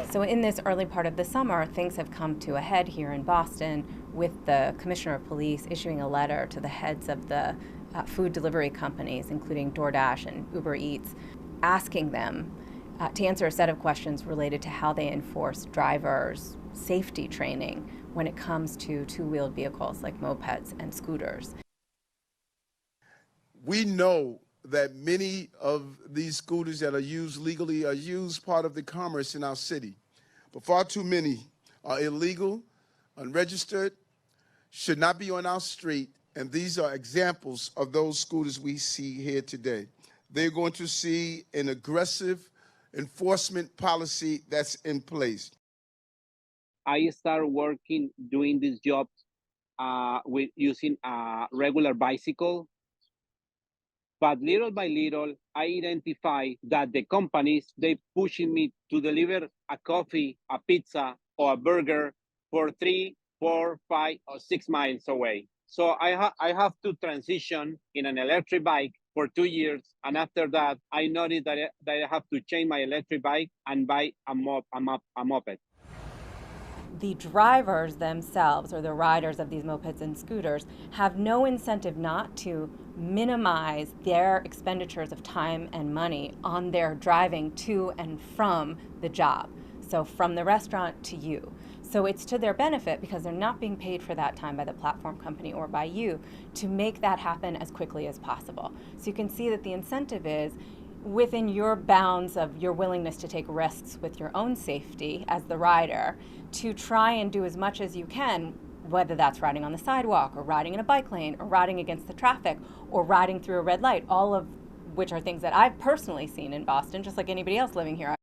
So in this early part of the summer, things have come to a head here in Boston with the Commissioner of Police issuing a letter to the heads of the food delivery companies, including DoorDash and Uber Eats, asking them to answer a set of questions related to how they enforce drivers' safety training when it comes to two-wheeled vehicles like mopeds and scooters. We know that many of these scooters that are used legally are used part of the commerce in our city, but far too many are illegal, unregistered, should not be on our street, and these are examples of those scooters we see here today. They're going to see an aggressive enforcement policy that's in place. I started working doing this job with using a regular bicycle. But little by little, I identify that the companies, they pushing me to deliver a coffee, a pizza, or a burger for 3, 4, 5, or 6 miles away. So I have to transition in an electric bike for 2 years. And after that, I noticed that I have to change my electric bike and buy a moped. The drivers themselves, or the riders of these mopeds and scooters, have no incentive not to minimize their expenditures of time and money on their driving to and from the job. So from the restaurant to you. So it's to their benefit, because they're not being paid for that time by the platform company or by you, to make that happen as quickly as possible. So you can see that the incentive is within your bounds of your willingness to take risks with your own safety as the rider, to try and do as much as you can, whether that's riding on the sidewalk or riding in a bike lane or riding against the traffic or riding through a red light, all of which are things that I've personally seen in Boston, just like anybody else living here.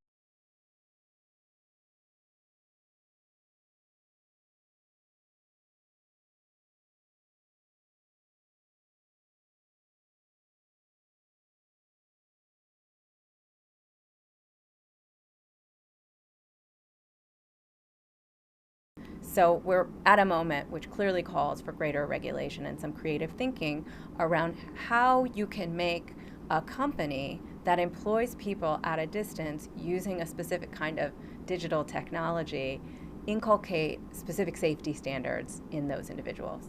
So we're at a moment which clearly calls for greater regulation and some creative thinking around how you can make a company that employs people at a distance using a specific kind of digital technology inculcate specific safety standards in those individuals.